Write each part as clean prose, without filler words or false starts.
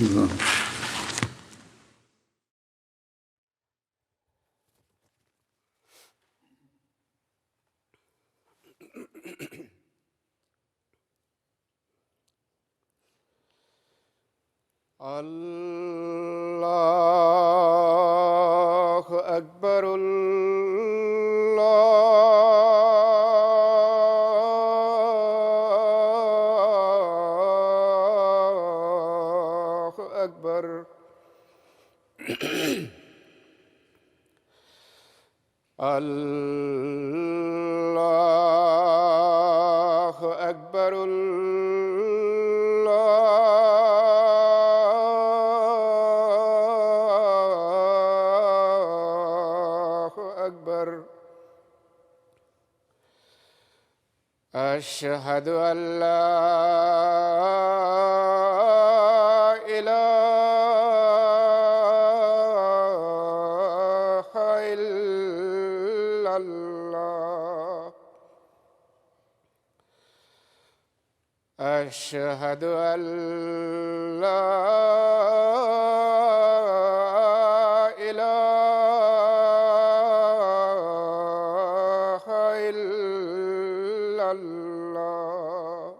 الله. الله أكبر. الله أكبر. الله أكبر. الله أكبر. أشهد أن لا إله إلا الله. أشهد أن لا إله إلا الله.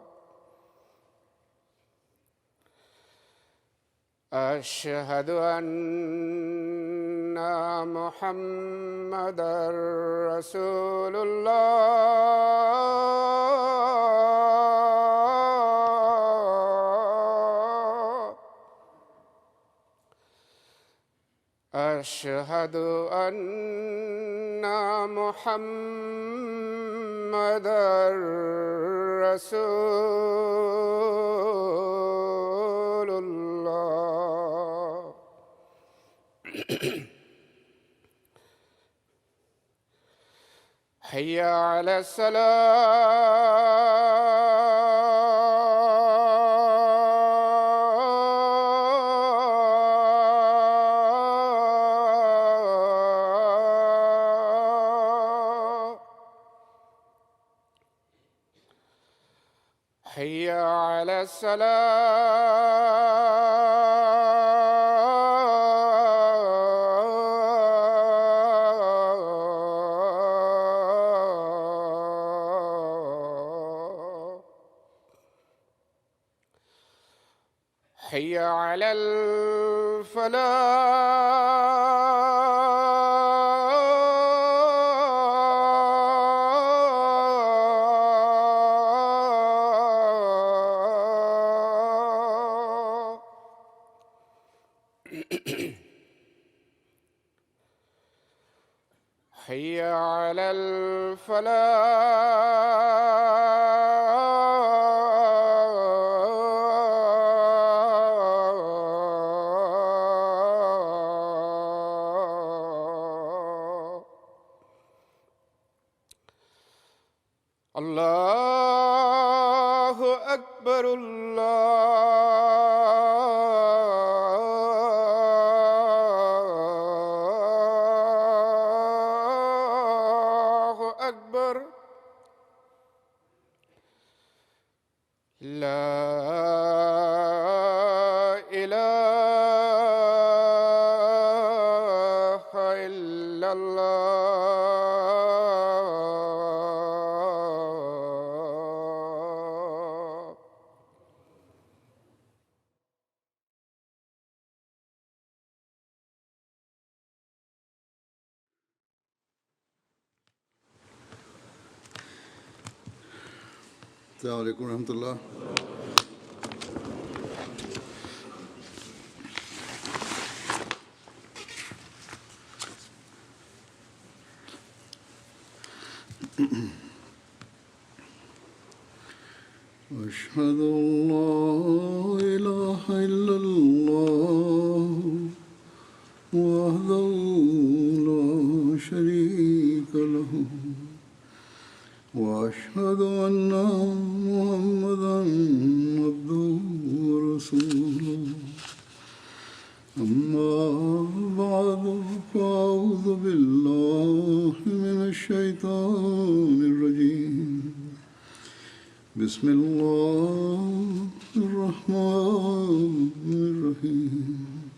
أشهد أن محمدًا رسول الله. أشهد أن محمدًا رسول الله. حي على الصلاة. حي على الصلاة. حي على الفلاح. حي على الفلاح. الله أكبر. الله أكبر. لا إله إلا الله. السلام عليكم ورحمة الله. أشهد أن لا إله إلا الله وحده لا شريك له وأشهد أن محمدًا عبده ورسوله. أما بعد فأعوذ بالله من الشيطان الرجيم. بسم الله الرحمن الرحيم. الرحيم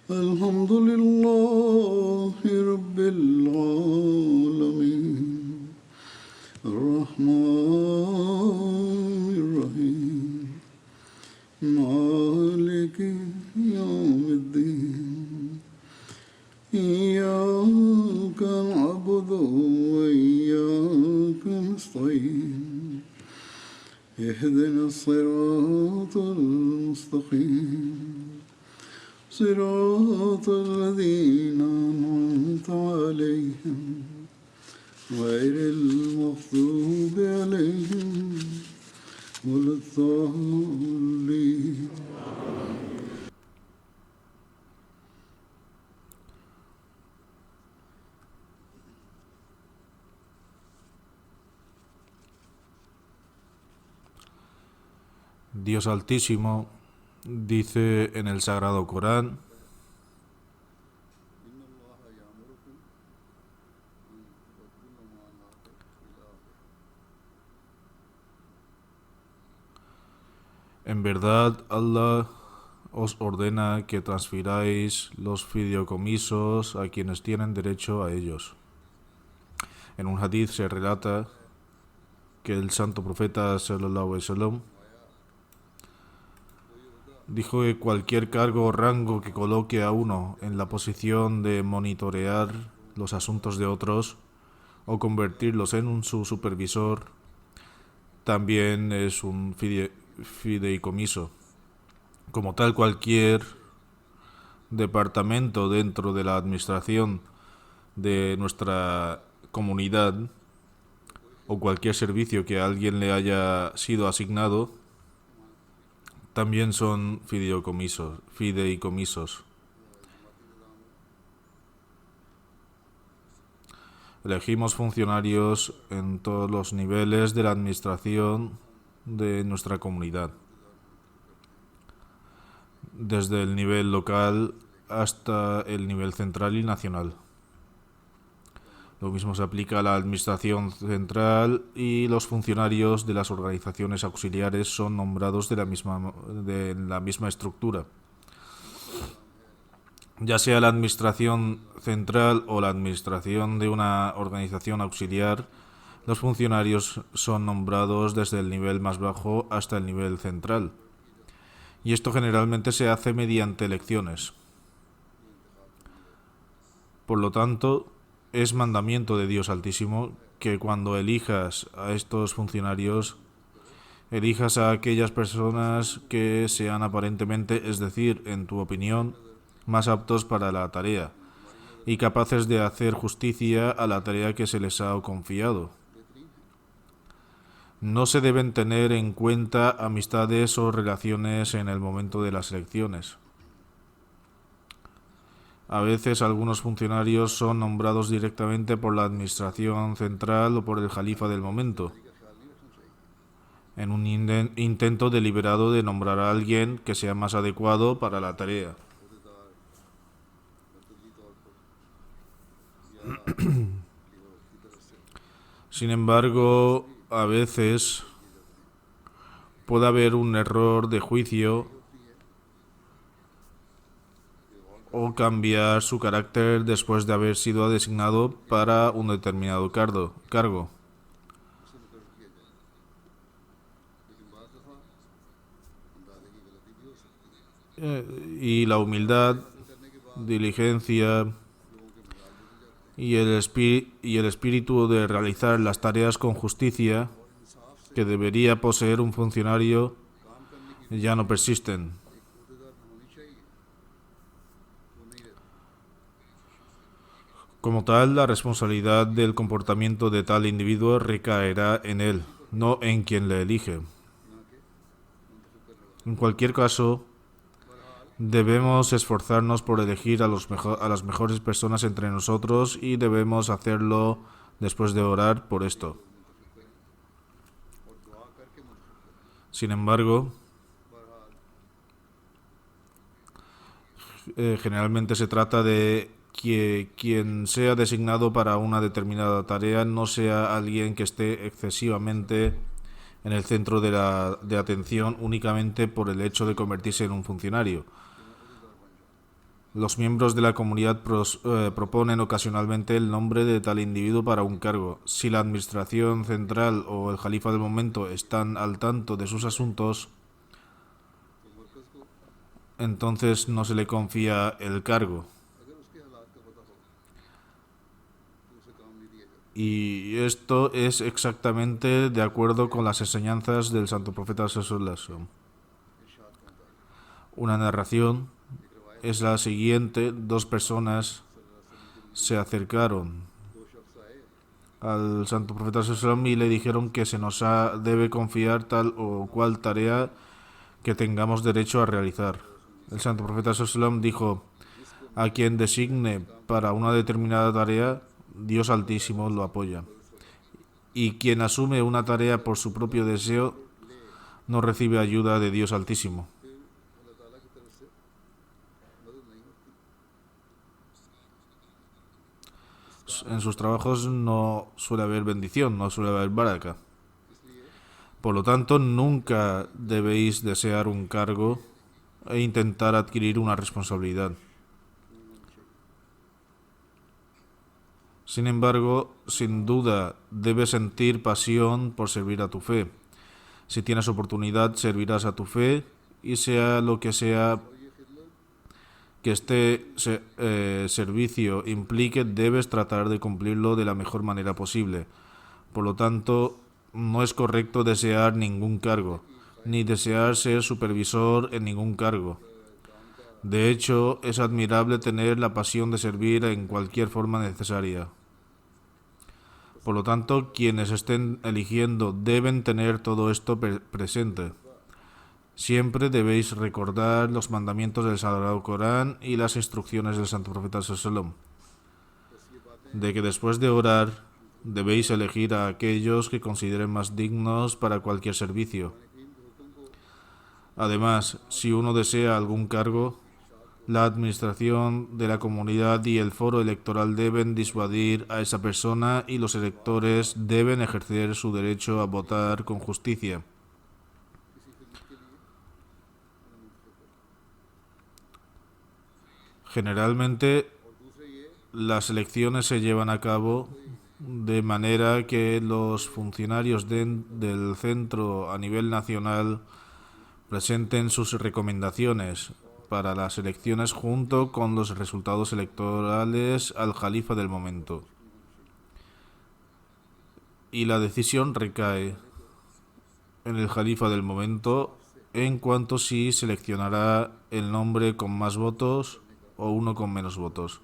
الحمد لله رب العالمين الرحمن الرحيم مالك يوم الدين إياك نعبد وإياك نستعين اهدنا الصراط المستقيم صراط الذين أنعمت عليهم غير المغضوب عليهم ولا الضالين. Dios Altísimo dice en el Sagrado Corán: en verdad, Allah os ordena que transfiráis los fideicomisos a quienes tienen derecho a ellos. En un hadith se relata que el santo profeta sallallahu alaihi wasallam dijo que cualquier cargo o rango que coloque a uno en la posición de monitorear los asuntos de otros o convertirlos en su supervisor también es un fideicomiso. Como tal, cualquier departamento dentro de la administración de nuestra comunidad o cualquier servicio que a alguien le haya sido asignado también son fideicomisos. Elegimos funcionarios en todos los niveles de la administración de nuestra comunidad, desde el nivel local hasta el nivel central y nacional. Lo mismo se aplica a la administración central, y los funcionarios de las organizaciones auxiliares son nombrados de la misma estructura. Ya sea la administración central o la administración de una organización auxiliar, los funcionarios son nombrados desde el nivel más bajo hasta el nivel central. Y esto generalmente se hace mediante elecciones. Por lo tanto, es mandamiento de Dios Altísimo que cuando elijas a estos funcionarios, elijas a aquellas personas que sean aparentemente, es decir, en tu opinión, más aptos para la tarea y capaces de hacer justicia a la tarea que se les ha confiado. No se deben tener en cuenta amistades o relaciones en el momento de las elecciones. A veces algunos funcionarios son nombrados directamente por la administración central o por el jalifa del momento, en un intento deliberado de nombrar a alguien que sea más adecuado para la tarea. Sin embargo, a veces puede haber un error de juicio o cambiar su carácter después de haber sido designado para un determinado cargo. Y la humildad, diligencia y el espíritu de realizar las tareas con justicia que debería poseer un funcionario ya no persisten. Como tal, la responsabilidad del comportamiento de tal individuo recaerá en él, no en quien le elige. En cualquier caso, debemos esforzarnos por elegir a las mejores personas entre nosotros, y debemos hacerlo después de orar por esto. Sin embargo, generalmente se trata de que quien sea designado para una determinada tarea no sea alguien que esté excesivamente en el centro de atención únicamente por el hecho de convertirse en un funcionario. Los miembros de la comunidad proponen ocasionalmente el nombre de tal individuo para un cargo. Si la administración central o el califa del momento están al tanto de sus asuntos, entonces no se le confía el cargo. Y esto es exactamente de acuerdo con las enseñanzas del santo profeta sallallahu alaihi wasallam. Una narración es la siguiente: dos personas se acercaron al santo profeta sallallahu alaihi wasallam y le dijeron que se nos debe confiar tal o cual tarea que tengamos derecho a realizar. El santo profeta sallallahu alaihi wasallam dijo: a quien designe para una determinada tarea, Dios Altísimo lo apoya. Y quien asume una tarea por su propio deseo, no recibe ayuda de Dios Altísimo. En sus trabajos no suele haber bendición, no suele haber baraka. Por lo tanto, nunca debéis desear un cargo e intentar adquirir una responsabilidad. Sin embargo, sin duda, debes sentir pasión por servir a tu fe. Si tienes oportunidad, servirás a tu fe, y sea lo que sea que este servicio implique, debes tratar de cumplirlo de la mejor manera posible. Por lo tanto, no es correcto desear ningún cargo, ni desear ser supervisor en ningún cargo. De hecho, es admirable tener la pasión de servir en cualquier forma necesaria. Por lo tanto, quienes estén eligiendo deben tener todo esto presente. Siempre debéis recordar los mandamientos del Sagrado Corán y las instrucciones del Santo Profeta sallallahu alaihi wasallam, de que después de orar debéis elegir a aquellos que consideren más dignos para cualquier servicio. Además, si uno desea algún cargo, la administración de la comunidad y el foro electoral deben disuadir a esa persona y los electores deben ejercer su derecho a votar con justicia. Generalmente, las elecciones se llevan a cabo de manera que los funcionarios del centro a nivel nacional presenten sus recomendaciones para las elecciones junto con los resultados electorales al califa del momento. Y la decisión recae en el califa del momento en cuanto si seleccionará el nombre con más votos o uno con menos votos.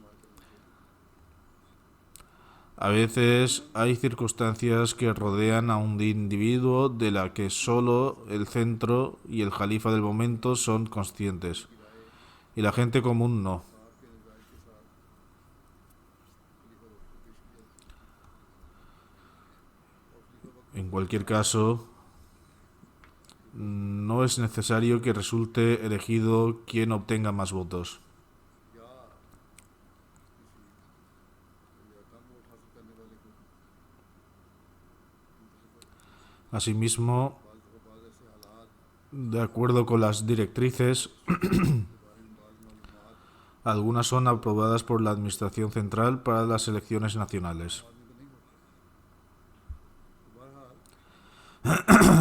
A veces hay circunstancias que rodean a un individuo de la que solo el centro y el califa del momento son conscientes, y la gente común no. En cualquier caso, no es necesario que resulte elegido quien obtenga más votos. Asimismo, de acuerdo con las directrices, algunas son aprobadas por la Administración Central para las elecciones nacionales.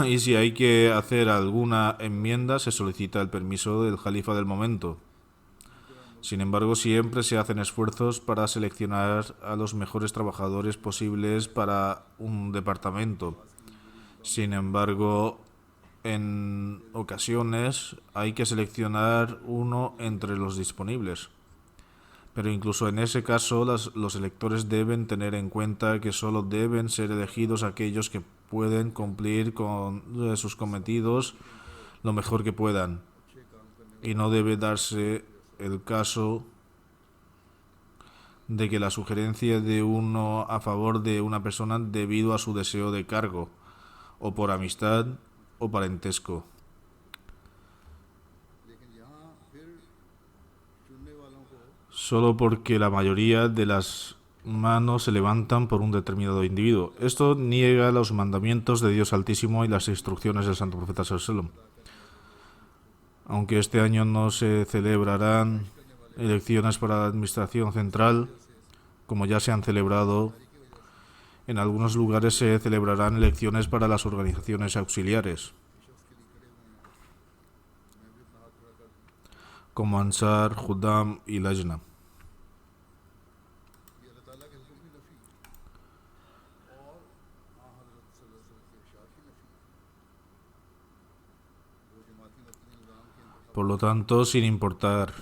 Y si hay que hacer alguna enmienda, se solicita el permiso del califa del momento. Sin embargo, siempre se hacen esfuerzos para seleccionar a los mejores trabajadores posibles para un departamento. Sin embargo, en ocasiones hay que seleccionar uno entre los disponibles. Pero incluso en ese caso, los electores deben tener en cuenta que solo deben ser elegidos aquellos que pueden cumplir con sus cometidos lo mejor que puedan. Y no debe darse el caso de que la sugerencia de uno a favor de una persona debido a su deseo de cargo, o por amistad o parentesco. Solo porque la mayoría de las manos se levantan por un determinado individuo. Esto niega los mandamientos de Dios Altísimo y las instrucciones del Santo Profeta Sallallahu Alaihi Wasallam. Aunque este año no se celebrarán elecciones para la Administración Central, como ya se han celebrado, en algunos lugares se celebrarán elecciones para las organizaciones auxiliares, como Ansar, Judam y Lajna. Por lo tanto, sin importar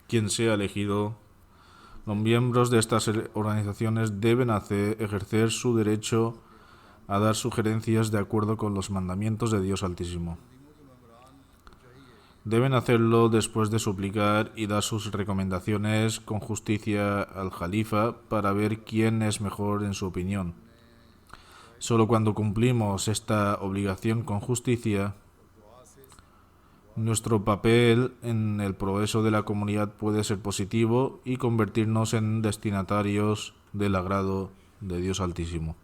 quién sea elegido, los miembros de estas organizaciones deben ejercer su derecho a dar sugerencias de acuerdo con los mandamientos de Dios Altísimo. Deben hacerlo después de suplicar y dar sus recomendaciones con justicia al Jalifa para ver quién es mejor en su opinión. Solo cuando cumplimos esta obligación con justicia, nuestro papel en el progreso de la comunidad puede ser positivo y convertirnos en destinatarios del agrado de Dios Altísimo.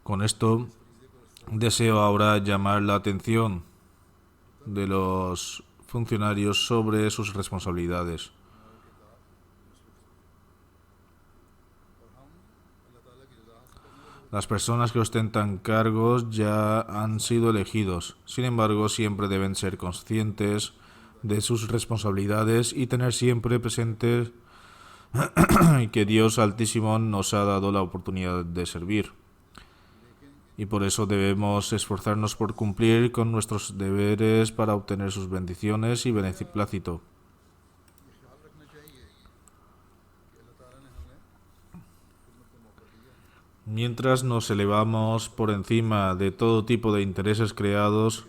Con esto, deseo ahora llamar la atención de los funcionarios sobre sus responsabilidades. Las personas que ostentan cargos ya han sido elegidos. Sin embargo, siempre deben ser conscientes de sus responsabilidades y tener siempre presente que Dios Altísimo nos ha dado la oportunidad de servir. Y por eso debemos esforzarnos por cumplir con nuestros deberes para obtener sus bendiciones y beneplácito. Mientras nos elevamos por encima de todo tipo de intereses creados,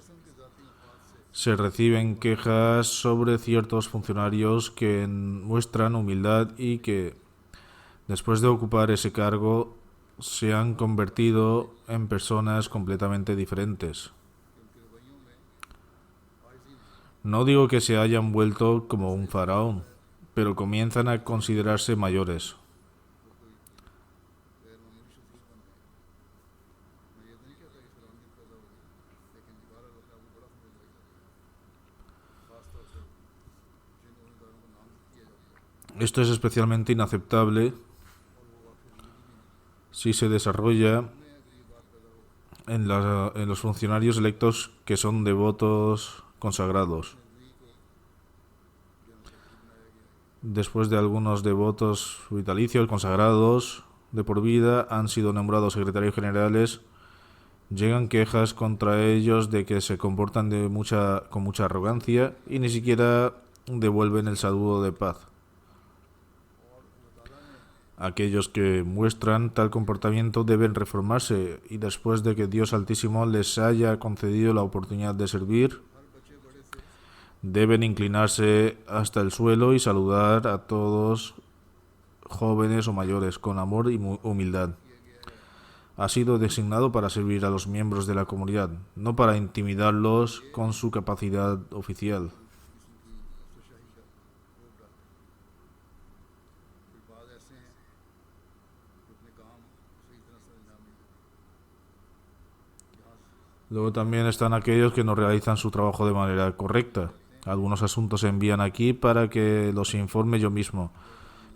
se reciben quejas sobre ciertos funcionarios que muestran humildad y que, después de ocupar ese cargo, se han convertido en personas completamente diferentes. No digo que se hayan vuelto como un faraón, pero comienzan a considerarse mayores. Esto es especialmente inaceptable si se desarrolla en los funcionarios electos que son devotos consagrados. Después de algunos devotos vitalicios consagrados de por vida han sido nombrados secretarios generales, llegan quejas contra ellos de que se comportan con mucha arrogancia y ni siquiera devuelven el saludo de paz. Aquellos que muestran tal comportamiento deben reformarse y después de que Dios Altísimo les haya concedido la oportunidad de servir, deben inclinarse hasta el suelo y saludar a todos, jóvenes o mayores, con amor y humildad. Ha sido designado para servir a los miembros de la comunidad, no para intimidarlos con su capacidad oficial. Luego también están aquellos que no realizan su trabajo de manera correcta. Algunos asuntos se envían aquí para que los informe yo mismo,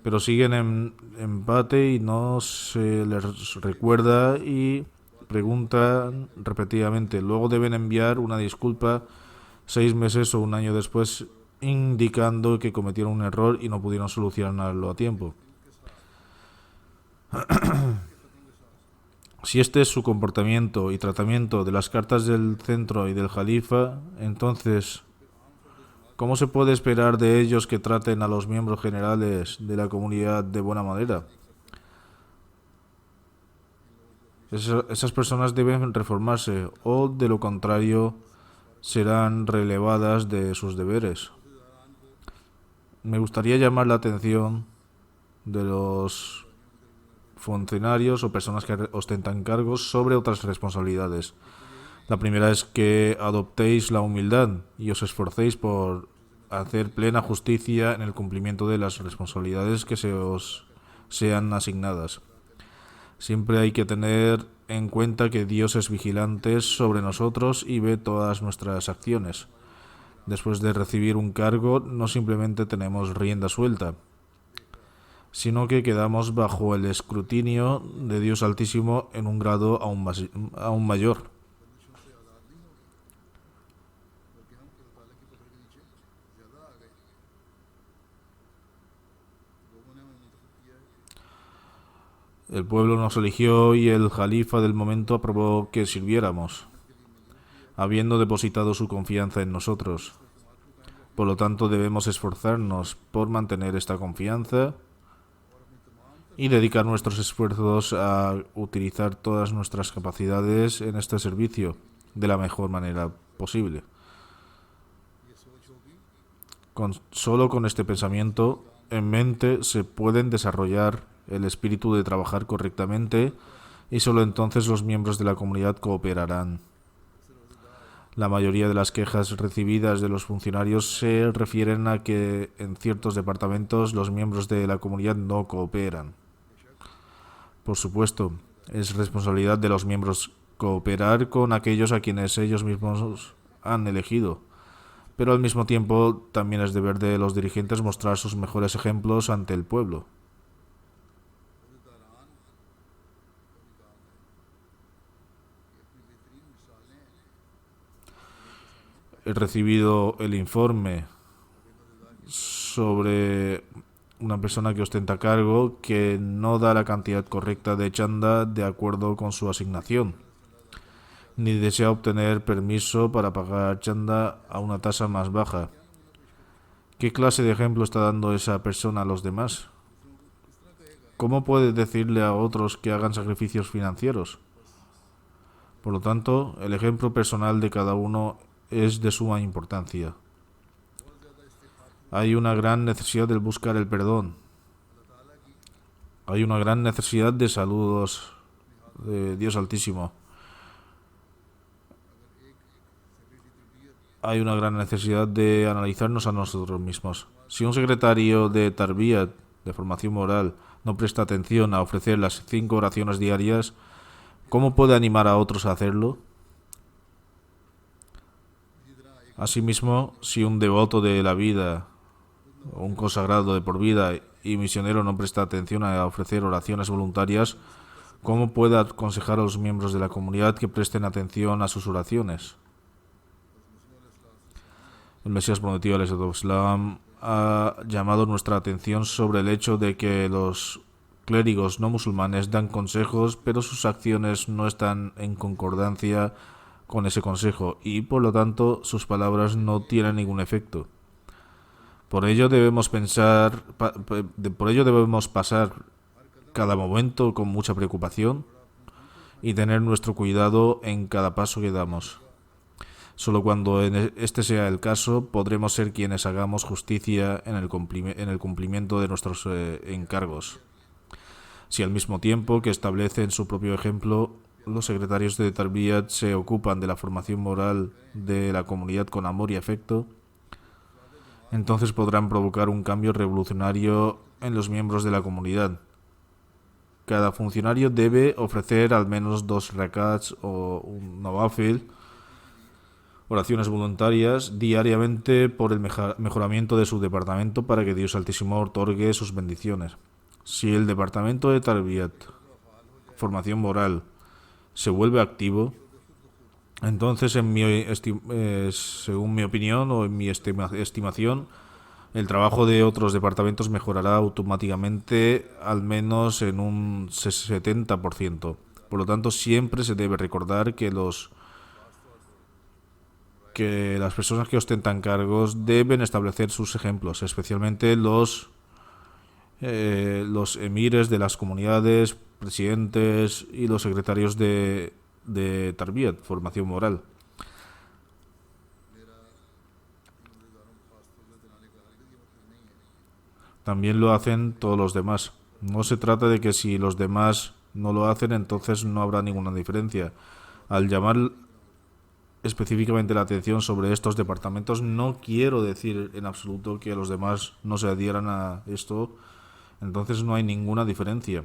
pero siguen en empate y no se les recuerda y preguntan repetidamente. Luego deben enviar una disculpa 6 meses o un año después, indicando que cometieron un error y no pudieron solucionarlo a tiempo. Si este es su comportamiento y tratamiento de las cartas del centro y del Jalifa, entonces, ¿cómo se puede esperar de ellos que traten a los miembros generales de la comunidad de buena manera? Esas personas deben reformarse o, de lo contrario, serán relevadas de sus deberes. Me gustaría llamar la atención de los funcionarios o personas que ostentan cargos sobre otras responsabilidades. La primera es que adoptéis la humildad y os esforcéis por hacer plena justicia en el cumplimiento de las responsabilidades que se os sean asignadas. Siempre hay que tener en cuenta que Dios es vigilante sobre nosotros y ve todas nuestras acciones. Después de recibir un cargo, no simplemente tenemos rienda suelta, sino que quedamos bajo el escrutinio de Dios Altísimo en un grado aún mayor. El pueblo nos eligió y el califa del momento aprobó que sirviéramos, habiendo depositado su confianza en nosotros. Por lo tanto, debemos esforzarnos por mantener esta confianza y dedicar nuestros esfuerzos a utilizar todas nuestras capacidades en este servicio de la mejor manera posible. Solo con este pensamiento en mente se pueden desarrollar el espíritu de trabajar correctamente y solo entonces los miembros de la comunidad cooperarán. La mayoría de las quejas recibidas de los funcionarios se refieren a que en ciertos departamentos los miembros de la comunidad no cooperan. Por supuesto, es responsabilidad de los miembros cooperar con aquellos a quienes ellos mismos han elegido, pero al mismo tiempo también es deber de los dirigentes mostrar sus mejores ejemplos ante el pueblo. He recibido el informe sobre una persona que ostenta cargo que no da la cantidad correcta de chanda de acuerdo con su asignación, ni desea obtener permiso para pagar chanda a una tasa más baja. ¿Qué clase de ejemplo está dando esa persona a los demás? ¿Cómo puede decirle a otros que hagan sacrificios financieros? Por lo tanto, el ejemplo personal de cada uno es de suma importancia. Hay una gran necesidad de buscar el perdón. Hay una gran necesidad de saludos de Dios Altísimo. Hay una gran necesidad de analizarnos a nosotros mismos. Si un secretario de Tarbiyat, de formación moral, no presta atención a ofrecer las 5 oraciones diarias, ¿cómo puede animar a otros a hacerlo? Asimismo, si un devoto de la vida, o un consagrado de por vida y misionero no presta atención a ofrecer oraciones voluntarias, ¿cómo puede aconsejar a los miembros de la comunidad que presten atención a sus oraciones? El Mesías prometido al Islam ha llamado nuestra atención sobre el hecho de que los clérigos no musulmanes dan consejos, pero sus acciones no están en concordancia con ese consejo y por lo tanto sus palabras no tienen ningún efecto. Por ello debemos pasar cada momento con mucha preocupación y tener nuestro cuidado en cada paso que damos. Solo cuando este sea el caso podremos ser quienes hagamos justicia en el cumplimiento de nuestros encargos. Si al mismo tiempo que establecen su propio ejemplo, los secretarios de Tarbiyat se ocupan de la formación moral de la comunidad con amor y afecto, entonces podrán provocar un cambio revolucionario en los miembros de la comunidad. Cada funcionario debe ofrecer al menos 2 rakats o un nawafil, oraciones voluntarias, diariamente por el mejoramiento de su departamento para que Dios Altísimo otorgue sus bendiciones. Si el departamento de Tarbiyat, formación moral, se vuelve activo, entonces según mi opinión o en mi estimación, el trabajo de otros departamentos mejorará automáticamente al menos en un 70%. Por lo tanto, siempre se debe recordar que las personas que ostentan cargos deben establecer sus ejemplos, especialmente los emires de las comunidades, presidentes y los secretarios de Tarbiyat, formación moral. También lo hacen todos los demás. No se trata de que si los demás no lo hacen, entonces no habrá ninguna diferencia. Al llamar específicamente la atención sobre estos departamentos. No quiero decir en absoluto que los demás no se adhieran a esto, entonces no hay ninguna diferencia.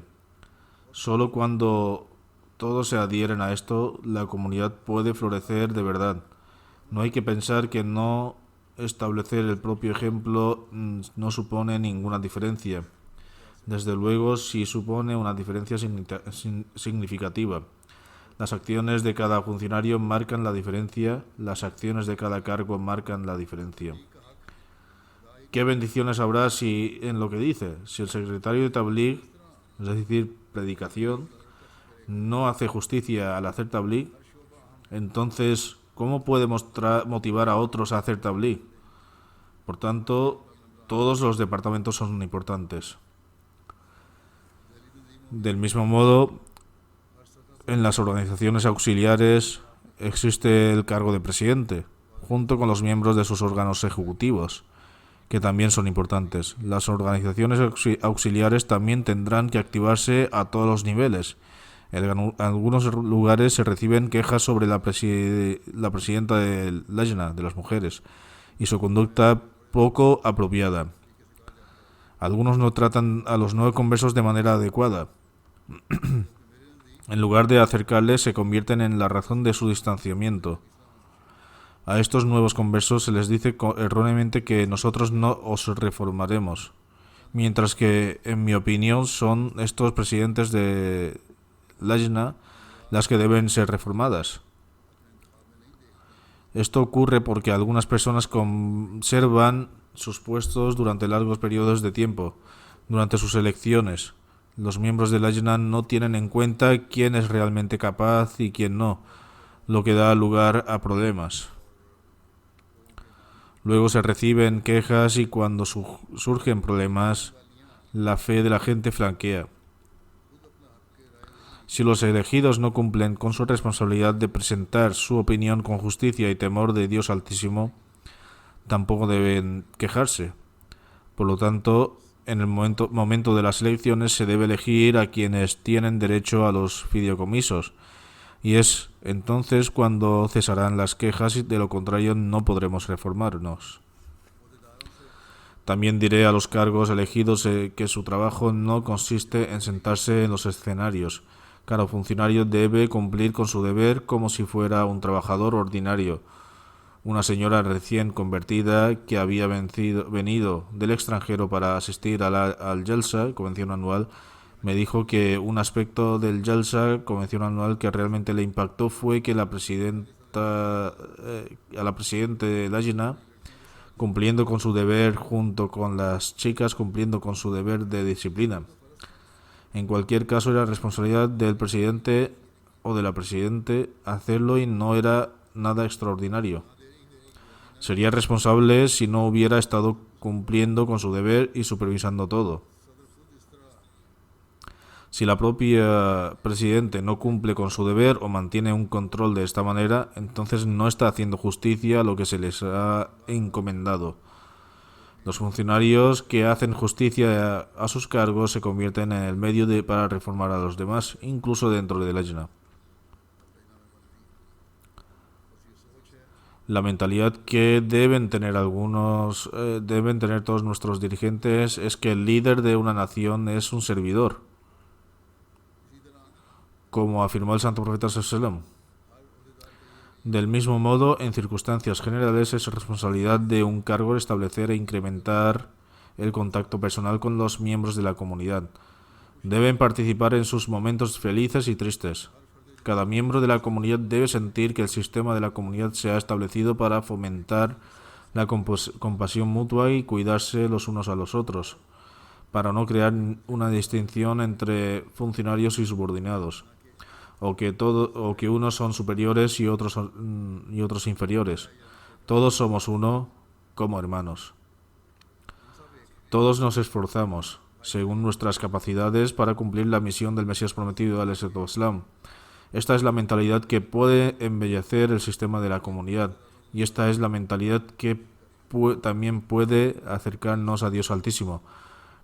Solo cuando todos se adhieren a esto, la comunidad puede florecer de verdad. No hay que pensar que no establecer el propio ejemplo no supone ninguna diferencia. Desde luego, sí supone una diferencia significativa. Las acciones de cada funcionario marcan la diferencia, las acciones de cada cargo marcan la diferencia. ¿Qué bendiciones habrá si en lo que dice? Si el secretario de Tabligh, es decir, predicación, no hace justicia al hacer Tabligh, entonces, ¿cómo puede motivar a otros a hacer Tabligh? Por tanto, todos los departamentos son importantes. Del mismo modo, en las organizaciones auxiliares existe el cargo de presidente, junto con los miembros de sus órganos ejecutivos, que también son importantes. Las organizaciones auxiliares también tendrán que activarse a todos los niveles. En algunos lugares se reciben quejas sobre la presidenta de Lajna, de las mujeres, y su conducta poco apropiada. Algunos no tratan a los nuevos conversos de manera adecuada. En lugar de acercarles, se convierten en la razón de su distanciamiento. A estos nuevos conversos se les dice erróneamente que nosotros no os reformaremos, mientras que, en mi opinión, son estos presidentes de Lajna las que deben ser reformadas. Esto ocurre porque algunas personas conservan sus puestos durante largos periodos de tiempo, durante sus elecciones. Los miembros de Lajna no tienen en cuenta quién es realmente capaz y quién no, lo que da lugar a problemas. Luego se reciben quejas y cuando surgen problemas, la fe de la gente flanquea. Si los elegidos no cumplen con su responsabilidad de presentar su opinión con justicia y temor de Dios Altísimo, tampoco deben quejarse. Por lo tanto, en el momento de las elecciones se debe elegir a quienes tienen derecho a los fideicomisos, y es entonces cuando cesarán las quejas y de lo contrario no podremos reformarnos. También diré a los cargos elegidos que su trabajo no consiste en sentarse en los escenarios. Cada funcionario debe cumplir con su deber como si fuera un trabajador ordinario. Una señora recién convertida que había venido del extranjero para asistir al Jalsa, convención anual, me dijo que un aspecto del Jalsa, convención anual, que realmente le impactó fue que a la presidenta de Lajna, cumpliendo con su deber junto con las chicas, cumpliendo con su deber de disciplina. En cualquier caso era responsabilidad del presidente o de la presidente hacerlo y no era nada extraordinario. Sería responsable si no hubiera estado cumpliendo con su deber y supervisando todo. Si la propia presidente no cumple con su deber o mantiene un control de esta manera, entonces no está haciendo justicia a lo que se les ha encomendado. Los funcionarios que hacen justicia a sus cargos se convierten en el medio para reformar a los demás, incluso dentro de Lajna. La mentalidad que deben tener todos nuestros dirigentes es que el líder de una nación es un servidor, como afirmó el santo profeta sallallahu. Del mismo modo, en circunstancias generales es responsabilidad de un cargo establecer e incrementar el contacto personal con los miembros de la comunidad. Deben participar en sus momentos felices y tristes. Cada miembro de la comunidad debe sentir que el sistema de la comunidad se ha establecido para fomentar la compasión mutua y cuidarse los unos a los otros, para no crear una distinción entre funcionarios y subordinados, o que unos son superiores y otros inferiores. Todos somos uno como hermanos. Todos nos esforzamos, según nuestras capacidades, para cumplir la misión del Mesías prometido al Islam. Esta es la mentalidad que puede embellecer el sistema de la comunidad, y esta es la mentalidad que también puede acercarnos a Dios Altísimo.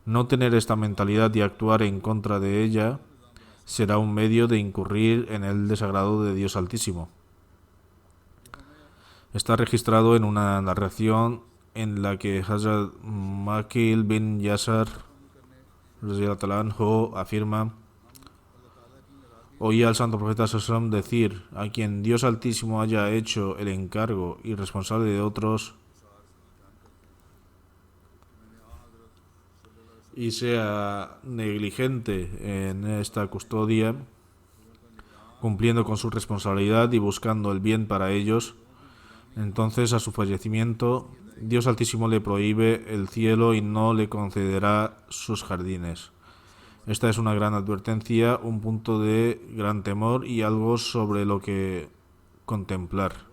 No tener esta mentalidad y actuar en contra de ella será un medio de incurrir en el desagrado de Dios Altísimo. Está registrado en una narración en la que Hazrat Makil bin Yasar radhiyallahu anhu afirma: oí al santo profeta sallam decir: a quien Dios Altísimo haya hecho el encargo y responsable de otros y sea negligente en esta custodia, cumpliendo con su responsabilidad y buscando el bien para ellos, entonces a su fallecimiento Dios Altísimo le prohíbe el cielo y no le concederá sus jardines. Esta es una gran advertencia, un punto de gran temor y algo sobre lo que contemplar.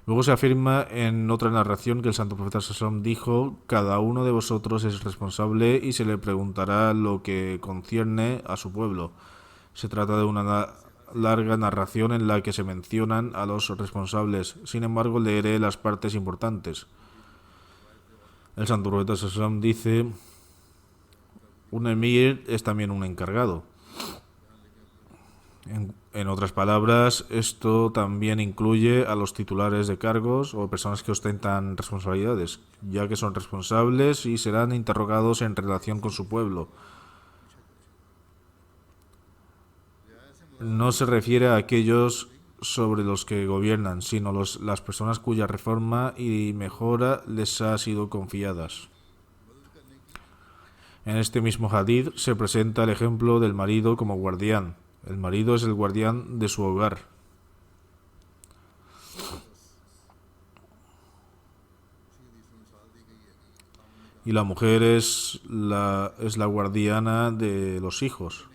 Luego se afirma en otra narración que el santo profeta Sallam dijo: cada uno de vosotros es responsable y se le preguntará lo que concierne a su pueblo. Se trata de una larga narración en la que se mencionan a los responsables. Sin embargo, leeré las partes importantes. El santo profeta Sallam dice: un emir es también un encargado. En otras palabras, esto también incluye a los titulares de cargos o personas que ostentan responsabilidades, ya que son responsables y serán interrogados en relación con su pueblo. No se refiere a aquellos sobre los que gobiernan, sino las personas cuya reforma y mejora les ha sido confiadas. En este mismo hadith se presenta el ejemplo del marido como guardián. El marido es el guardián de su hogar. Y la mujer es la guardiana de los hijos.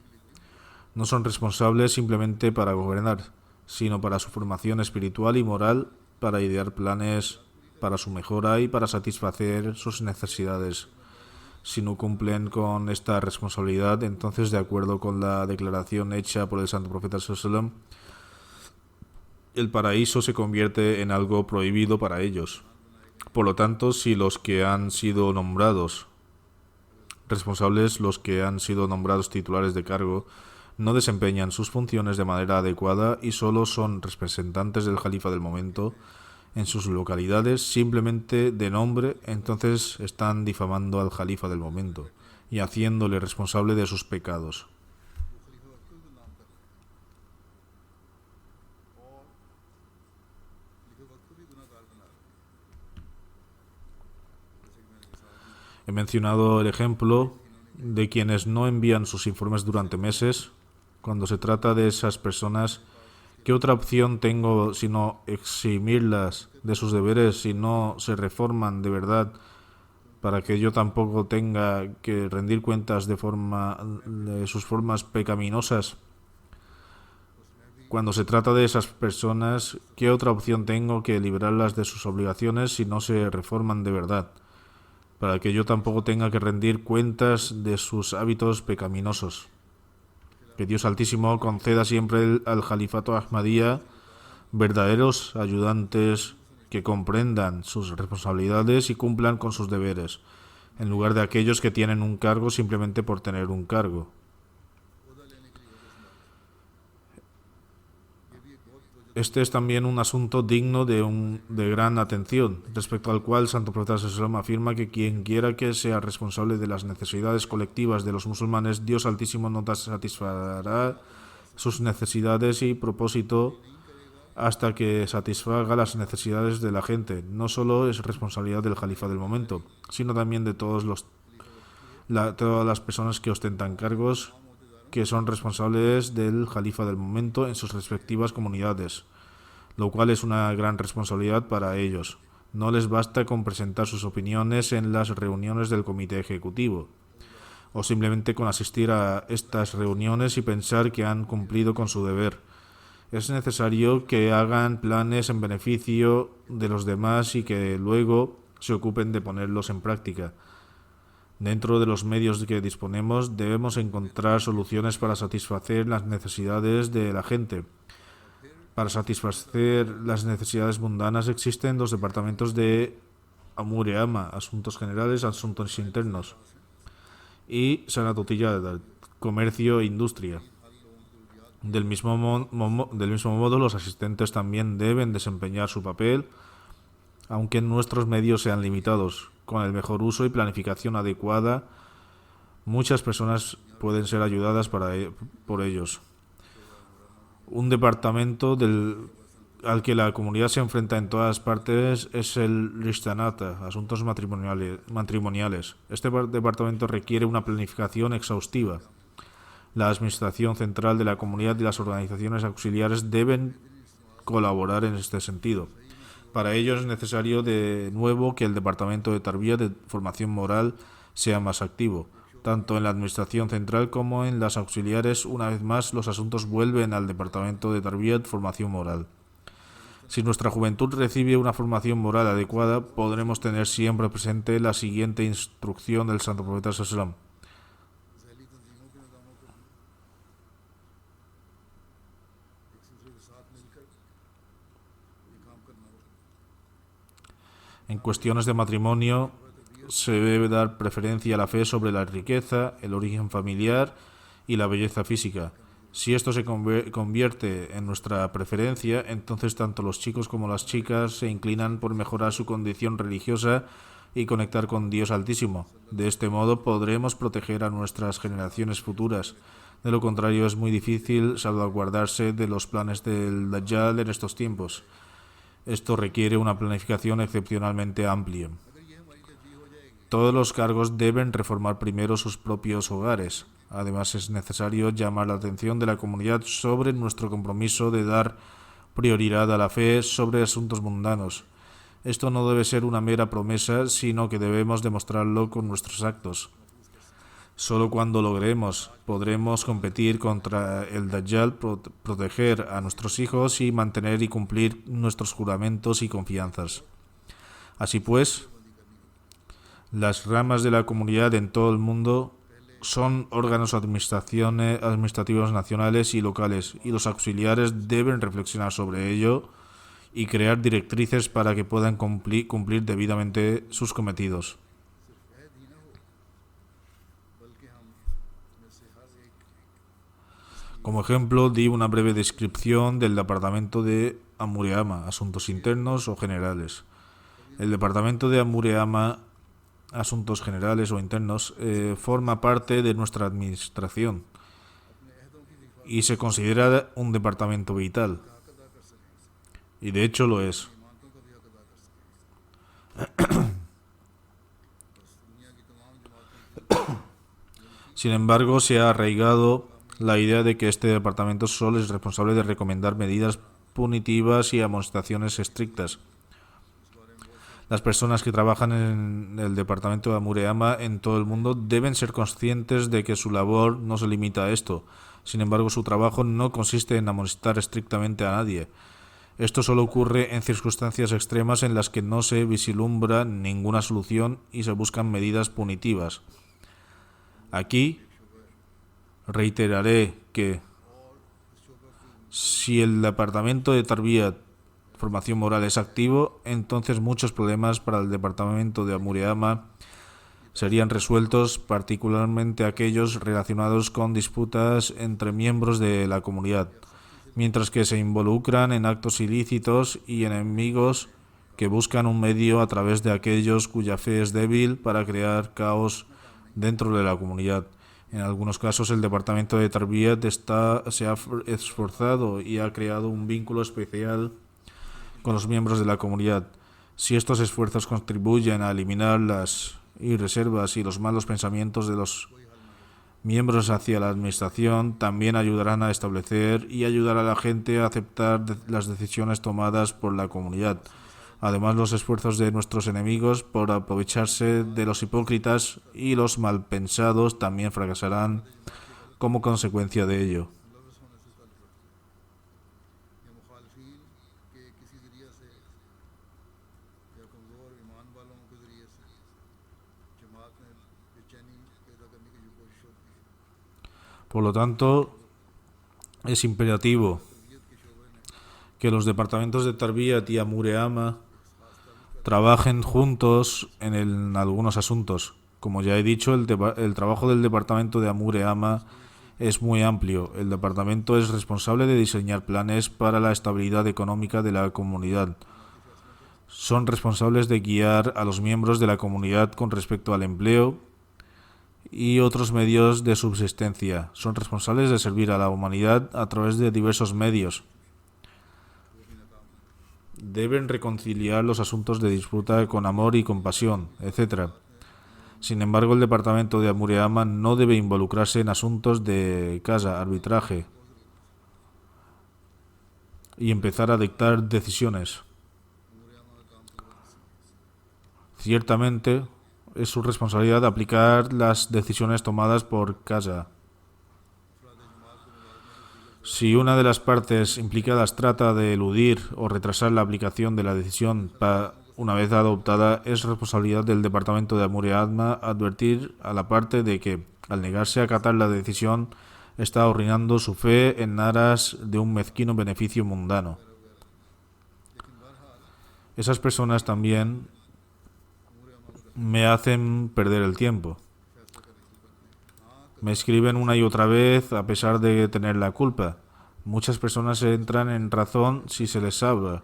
No son responsables simplemente para gobernar, sino para su formación espiritual y moral, para idear planes para su mejora y para satisfacer sus necesidades. Si no cumplen con esta responsabilidad, entonces, de acuerdo con la declaración hecha por el santo profeta sallam, el paraíso se convierte en algo prohibido para ellos. Por lo tanto, si los que han sido nombrados responsables, los que han sido nombrados titulares de cargo, no desempeñan sus funciones de manera adecuada y solo son representantes del califa del momento en sus localidades, simplemente de nombre, entonces están difamando al califa del momento y haciéndole responsable de sus pecados. He mencionado el ejemplo de quienes no envían sus informes durante meses. Cuando se trata de esas personas, ¿qué otra opción tengo sino eximirlas de sus deberes si no se reforman de verdad, para que yo tampoco tenga que rendir cuentas de sus formas pecaminosas? Cuando se trata de esas personas, ¿qué otra opción tengo que liberarlas de sus obligaciones si no se reforman de verdad, para que yo tampoco tenga que rendir cuentas de sus hábitos pecaminosos? Que Dios Altísimo conceda siempre al Califato Ahmadía verdaderos ayudantes que comprendan sus responsabilidades y cumplan con sus deberes, en lugar de aquellos que tienen un cargo simplemente por tener un cargo. Este es también un asunto digno de gran atención, respecto al cual el santo profeta Sallam afirma que quien quiera que sea responsable de las necesidades colectivas de los musulmanes, Dios Altísimo no satisfará sus necesidades y propósito hasta que satisfaga las necesidades de la gente. No solo es responsabilidad del califa del momento, sino también de todas las personas que ostentan cargos, que son responsables del califa del momento en sus respectivas comunidades, lo cual es una gran responsabilidad para ellos. No les basta con presentar sus opiniones en las reuniones del comité ejecutivo, o simplemente con asistir a estas reuniones y pensar que han cumplido con su deber. Es necesario que hagan planes en beneficio de los demás y que luego se ocupen de ponerlos en práctica. Dentro de los medios de que disponemos, debemos encontrar soluciones para satisfacer las necesidades de la gente. Para satisfacer las necesidades mundanas existen dos departamentos de Amur e Ama, asuntos generales, asuntos internos, y Sanat Tijara, comercio e industria. Del mismo modo, los asistentes también deben desempeñar su papel, aunque nuestros medios sean limitados. Con el mejor uso y planificación adecuada, muchas personas pueden ser ayudadas por ellos. Un departamento al que la comunidad se enfrenta en todas partes es el Rishtanata, asuntos matrimoniales. Este departamento requiere una planificación exhaustiva. La administración central de la comunidad y las organizaciones auxiliares deben colaborar en este sentido. Para ello es necesario de nuevo que el departamento de Tarbiyat de formación moral sea más activo. Tanto en la administración central como en las auxiliares, una vez más, los asuntos vuelven al departamento de Tarbiyat formación moral. Si nuestra juventud recibe una formación moral adecuada, podremos tener siempre presente la siguiente instrucción del Santo Profeta ﷺ. En cuestiones de matrimonio, se debe dar preferencia a la fe sobre la riqueza, el origen familiar y la belleza física. Si esto se convierte en nuestra preferencia, entonces tanto los chicos como las chicas se inclinan por mejorar su condición religiosa y conectar con Dios Altísimo. De este modo podremos proteger a nuestras generaciones futuras. De lo contrario, es muy difícil salvaguardarse de los planes del Dajjal en estos tiempos. Esto requiere una planificación excepcionalmente amplia. Todos los cargos deben reformar primero sus propios hogares. Además, es necesario llamar la atención de la comunidad sobre nuestro compromiso de dar prioridad a la fe sobre asuntos mundanos. Esto no debe ser una mera promesa, sino que debemos demostrarlo con nuestros actos. Solo cuando logremos, podremos competir contra el Dajjal, proteger a nuestros hijos y mantener y cumplir nuestros juramentos y confianzas. Así pues, las ramas de la comunidad en todo el mundo son órganos administrativos nacionales y locales, y los auxiliares deben reflexionar sobre ello y crear directrices para que puedan cumplir debidamente sus cometidos. Como ejemplo, di una breve descripción del departamento de Amureama, asuntos internos o generales. El departamento de Amureama, asuntos generales o internos, forma parte de nuestra administración y se considera un departamento vital. Y de hecho lo es. Sin embargo, se ha arraigado la idea de que este departamento solo es responsable de recomendar medidas punitivas y amonestaciones estrictas. Las personas que trabajan en el departamento de Amureama en todo el mundo deben ser conscientes de que su labor no se limita a esto. Sin embargo, su trabajo no consiste en amonestar estrictamente a nadie. Esto solo ocurre en circunstancias extremas en las que no se vislumbra ninguna solución y se buscan medidas punitivas. Aquí reiteraré que si el departamento de Tarbiyat, formación moral, es activo, entonces muchos problemas para el departamento de Amureama serían resueltos, particularmente aquellos relacionados con disputas entre miembros de la comunidad, mientras que se involucran en actos ilícitos y enemigos que buscan un medio a través de aquellos cuya fe es débil para crear caos dentro de la comunidad. En algunos casos, el departamento de Tarbiyat se ha esforzado y ha creado un vínculo especial con los miembros de la comunidad. Si estos esfuerzos contribuyen a eliminar las reservas y los malos pensamientos de los miembros hacia la administración, también ayudarán a establecer y ayudar a la gente a aceptar las decisiones tomadas por la comunidad. Además, los esfuerzos de nuestros enemigos por aprovecharse de los hipócritas y los malpensados también fracasarán como consecuencia de ello. Por lo tanto, es imperativo que los departamentos de Tarbiyat y Amureama trabajen juntos en algunos asuntos. Como ya he dicho, el trabajo del departamento de Amureama es muy amplio. El departamento es responsable de diseñar planes para la estabilidad económica de la comunidad. Son responsables de guiar a los miembros de la comunidad con respecto al empleo y otros medios de subsistencia. Son responsables de servir a la humanidad a través de diversos medios. Deben reconciliar los asuntos de disputa con amor y compasión, etc. Sin embargo, el departamento de Amuriama no debe involucrarse en asuntos de casa, arbitraje y empezar a dictar decisiones. Ciertamente, es su responsabilidad aplicar las decisiones tomadas por casa. Si una de las partes implicadas trata de eludir o retrasar la aplicación de la decisión una vez adoptada, es responsabilidad del departamento de Amur y Atma advertir a la parte de que, al negarse a acatar la decisión, está arruinando su fe en aras de un mezquino beneficio mundano. Esas personas también me hacen perder el tiempo. Me escriben una y otra vez a pesar de tener la culpa. Muchas personas entran en razón si se les habla.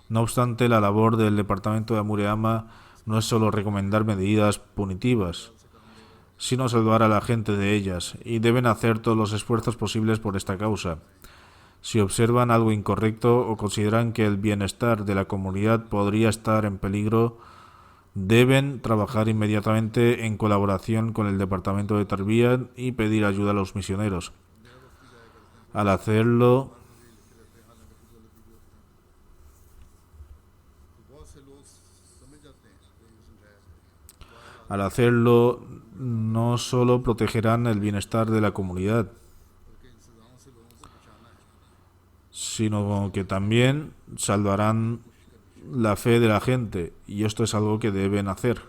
No obstante, la labor del departamento de Amuriama no es solo recomendar medidas punitivas, sino salvar a la gente de ellas, y deben hacer todos los esfuerzos posibles por esta causa. Si observan algo incorrecto o consideran que el bienestar de la comunidad podría estar en peligro, deben trabajar inmediatamente en colaboración con el departamento de Tarbiyat y pedir ayuda a los misioneros. Al hacerlo, no solo protegerán el bienestar de la comunidad, sino que también salvarán la fe de la gente, y esto es algo que deben hacer.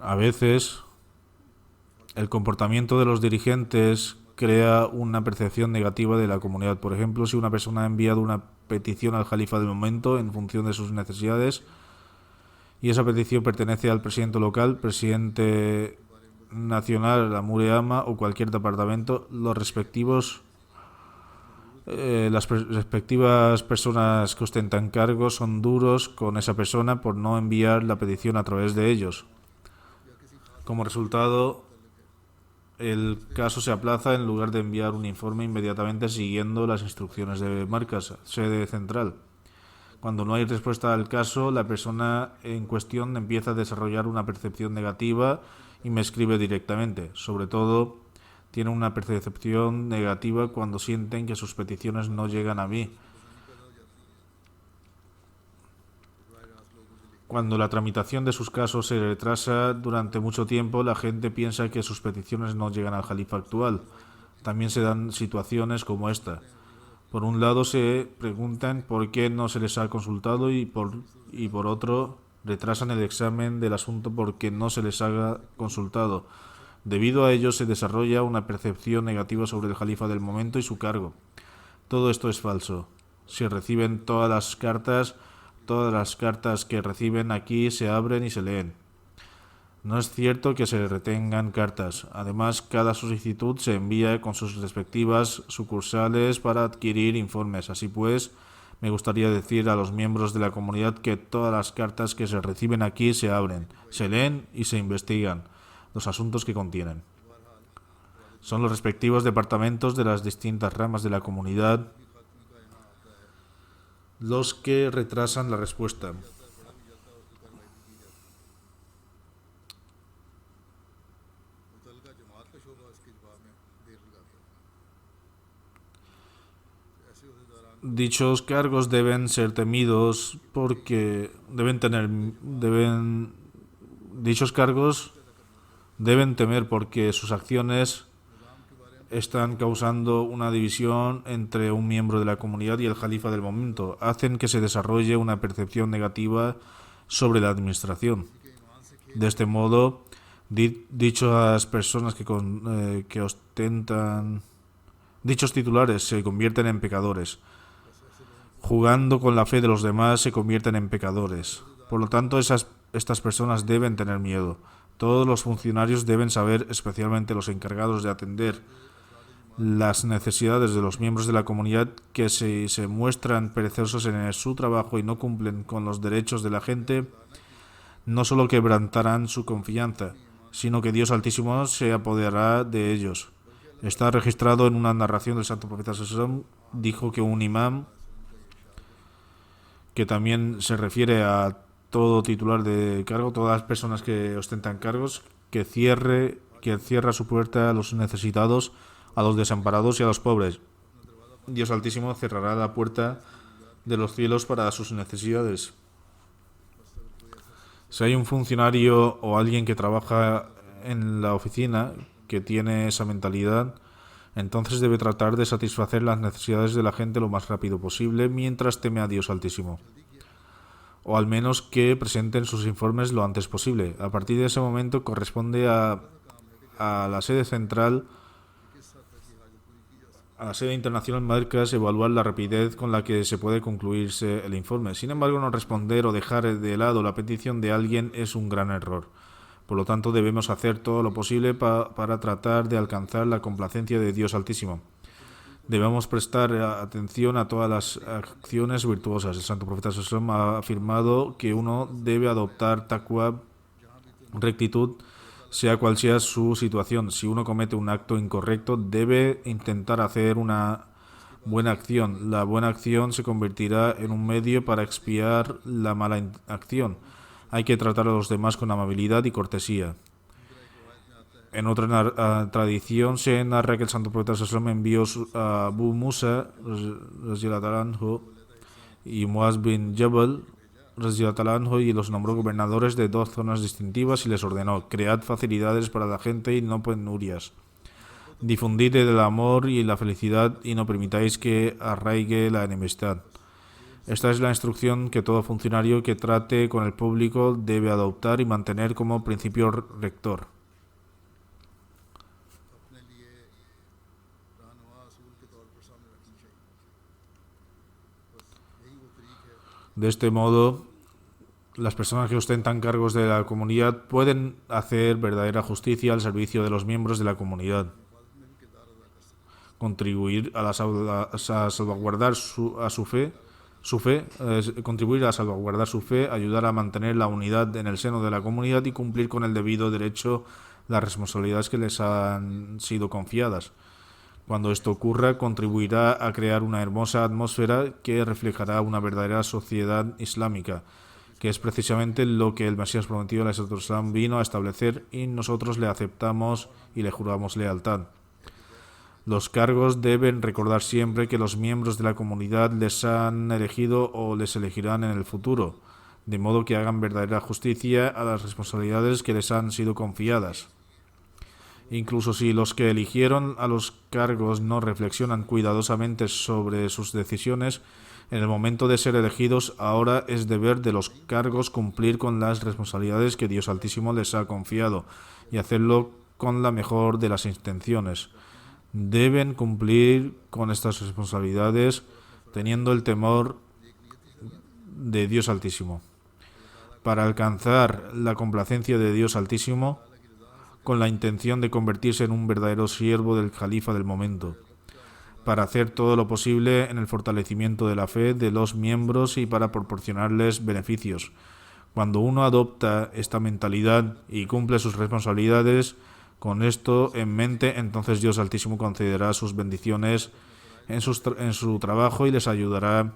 A veces, el comportamiento de los dirigentes crea una percepción negativa de la comunidad. Por ejemplo, si una persona ha enviado una petición al Jalifa del momento en función de sus necesidades y esa petición pertenece al presidente local, presidente nacional, la Mureama o cualquier departamento, las respectivas personas que ostentan cargos son duros con esa persona por no enviar la petición a través de ellos. Como resultado, el caso se aplaza en lugar de enviar un informe inmediatamente siguiendo las instrucciones de Marcas, sede central. Cuando no hay respuesta al caso, la persona en cuestión empieza a desarrollar una percepción negativa y me escribe directamente. Sobre todo, tiene una percepción negativa cuando sienten que sus peticiones no llegan a mí. Cuando la tramitación de sus casos se retrasa durante mucho tiempo, la gente piensa que sus peticiones no llegan al Jalifa actual. También se dan situaciones como esta. Por un lado se preguntan por qué no se les ha consultado y por otro retrasan el examen del asunto porque no se les ha consultado. Debido a ello se desarrolla una percepción negativa sobre el Jalifa del momento y su cargo. Todo esto es falso. Se reciben todas las cartas que reciben aquí se abren y se leen. No es cierto que se retengan cartas. Además, cada solicitud se envía con sus respectivas sucursales para adquirir informes. Así pues, me gustaría decir a los miembros de la comunidad que todas las cartas que se reciben aquí se abren, se leen y se investigan los asuntos que contienen. Son los respectivos departamentos de las distintas ramas de la comunidad los que retrasan la respuesta. Dichos cargos deben ser temidos porque dichos cargos deben temer porque sus acciones están causando una división entre un miembro de la comunidad y el Jalifa del momento. Hacen que se desarrolle una percepción negativa sobre la administración. De este modo, dichas personas que ostentan dichos titulares se convierten en pecadores. jugando con la fe de los demás, se convierten en pecadores. Por lo tanto, estas personas deben tener miedo. Todos los funcionarios deben saber, especialmente los encargados de atender las necesidades de los miembros de la comunidad, que si se muestran perezosos en su trabajo y no cumplen con los derechos de la gente, no solo quebrantarán su confianza, sino que Dios Altísimo se apoderará de ellos. Está registrado en una narración del Santo Profeta Sallallahu, dijo que un imán, que también se refiere a todo titular de cargo, todas las personas que ostentan cargos, que cierra su puerta a los necesitados, a los desamparados y a los pobres. Dios Altísimo cerrará la puerta de los cielos para sus necesidades. Si hay un funcionario o alguien que trabaja en la oficina que tiene esa mentalidad, entonces debe tratar de satisfacer las necesidades de la gente lo más rápido posible mientras teme a Dios Altísimo. O al menos que presenten sus informes lo antes posible. A partir de ese momento corresponde a la sede central, a la sede internacional Marcas, evaluar la rapidez con la que se puede concluirse el informe. Sin embargo, no responder o dejar de lado la petición de alguien es un gran error. Por lo tanto, debemos hacer todo lo posible para tratar de alcanzar la complacencia de Dios Altísimo. Debemos prestar atención a todas las acciones virtuosas. El Santo Profeta Sallallahu ha afirmado que uno debe adoptar taqwa, rectitud, sea cual sea su situación. Si uno comete un acto incorrecto, debe intentar hacer una buena acción. La buena acción se convertirá en un medio para expiar la mala acción. Hay que tratar a los demás con amabilidad y cortesía. En otra tradición se narra que el Santo Profeta Sallallahu envió a Abu Musa y Muaz bin Jabal y los nombró gobernadores de 2 zonas distintivas y les ordenó: cread facilidades para la gente y no penurias. Difundid el amor y la felicidad y no permitáis que arraigue la enemistad. Esta es la instrucción que todo funcionario que trate con el público debe adoptar y mantener como principio rector. De este modo, las personas que ostentan cargos de la comunidad pueden hacer verdadera justicia al servicio de los miembros de la comunidad, contribuir a salvaguardar su fe, contribuir a salvaguardar su fe, ayudar a mantener la unidad en el seno de la comunidad y cumplir con el debido derecho las responsabilidades que les han sido confiadas. Cuando esto ocurra, contribuirá a crear una hermosa atmósfera que reflejará una verdadera sociedad islámica, que es precisamente lo que el Mesías prometido ﷺ vino a establecer, y nosotros le aceptamos y le juramos lealtad. Los cargos deben recordar siempre que los miembros de la comunidad les han elegido o les elegirán en el futuro, de modo que hagan verdadera justicia a las responsabilidades que les han sido confiadas. Incluso si los que eligieron a los cargos no reflexionan cuidadosamente sobre sus decisiones, en el momento de ser elegidos, ahora es deber de los cargos cumplir con las responsabilidades que Dios Altísimo les ha confiado y hacerlo con la mejor de las intenciones. Deben cumplir con estas responsabilidades teniendo el temor de Dios Altísimo. Para alcanzar la complacencia de Dios Altísimo, con la intención de convertirse en un verdadero siervo del califa del momento, para hacer todo lo posible en el fortalecimiento de la fe de los miembros y para proporcionarles beneficios. Cuando uno adopta esta mentalidad y cumple sus responsabilidades con esto en mente, entonces Dios Altísimo concederá sus bendiciones en su trabajo y les ayudará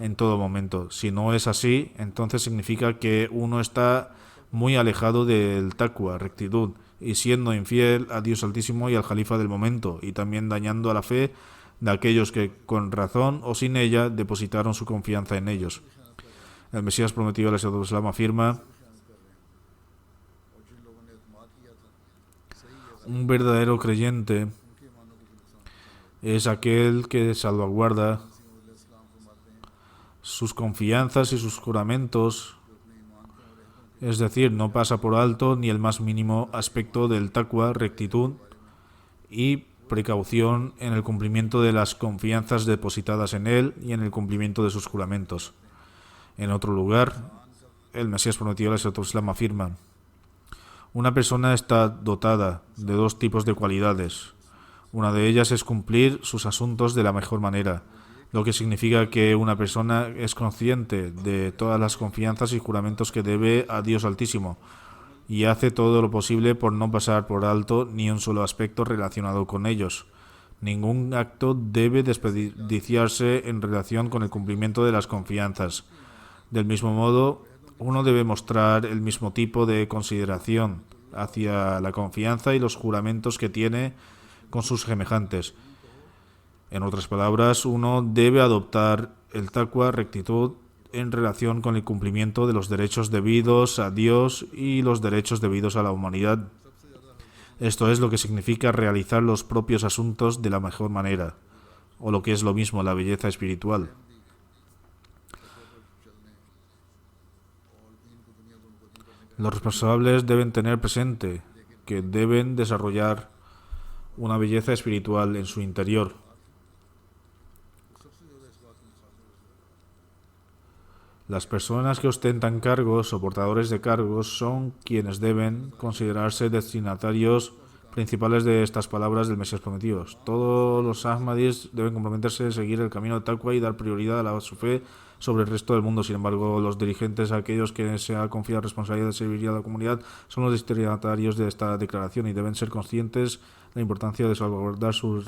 en todo momento. Si no es así, entonces significa que uno está muy alejado del taqwa, rectitud, y siendo infiel a Dios Altísimo y al Jalifa del momento, y también dañando a la fe de aquellos que, con razón o sin ella, depositaron su confianza en ellos. El Mesías prometido ﷺ afirma: un verdadero creyente es aquel que salvaguarda sus confianzas y sus juramentos, es decir, no pasa por alto ni el más mínimo aspecto del taqwa, rectitud, y precaución en el cumplimiento de las confianzas depositadas en él y en el cumplimiento de sus juramentos. En otro lugar, el Mesías prometido al afirma: una persona está dotada de dos tipos de cualidades. Una de ellas es cumplir sus asuntos de la mejor manera, lo que significa que una persona es consciente de todas las confianzas y juramentos que debe a Dios Altísimo y hace todo lo posible por no pasar por alto ni un solo aspecto relacionado con ellos. Ningún acto debe desperdiciarse en relación con el cumplimiento de las confianzas. Del mismo modo, uno debe mostrar el mismo tipo de consideración hacia la confianza y los juramentos que tiene con sus semejantes. En otras palabras, uno debe adoptar el taqwa, rectitud, en relación con el cumplimiento de los derechos debidos a Dios y los derechos debidos a la humanidad. Esto es lo que significa realizar los propios asuntos de la mejor manera, o lo que es lo mismo, la belleza espiritual. Los responsables deben tener presente que deben desarrollar una belleza espiritual en su interior. Las personas que ostentan cargos o portadores de cargos son quienes deben considerarse destinatarios principales de estas palabras del Mesías prometido. Todos los Ahmadis deben comprometerse a seguir el camino de Taqwa y dar prioridad a su fe sobre el resto del mundo. Sin embargo, los dirigentes, aquellos que se ha confiado la responsabilidad de servir a la comunidad, son los destinatarios de esta declaración y deben ser conscientes de la importancia de salvaguardar sus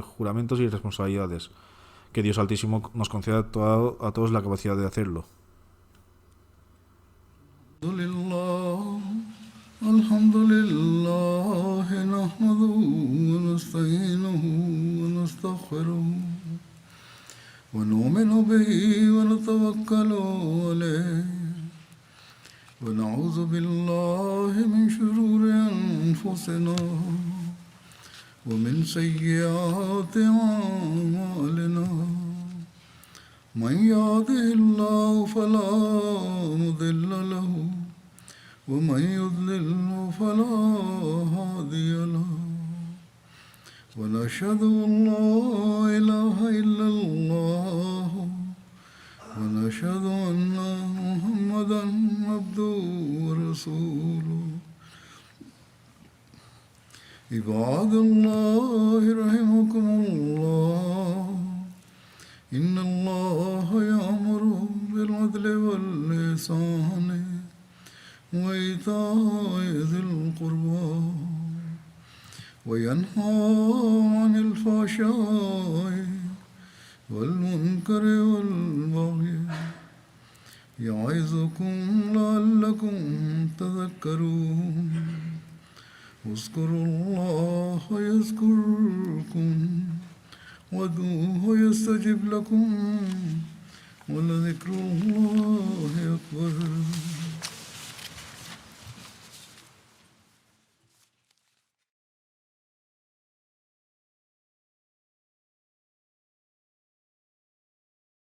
juramentos y responsabilidades. Que Dios Altísimo nos conceda a todos la capacidad de hacerlo. الحمد لله نحمده ونستعينه ونستغفره ونؤمن به ونتوكل عليه ونعوذ بالله من شرور أنفسنا ومن سيئات أعمالنا من يهده الله فلا مضل له ومن يضلل فلا هادي له ونشهد أن لا إله إلا الله ونشهد أن محمدا عبده ورسوله عباد الله رحمكم الله إن الله يأمر بالعدل والإحسان وإيتاء ذي القربى وينهى عن الفحشاء والمنكر والبغي يعظكم لعلكم تذكرون اذكروا الله يذكركم وادعوه يستجب لكم ولذكر الله أكبر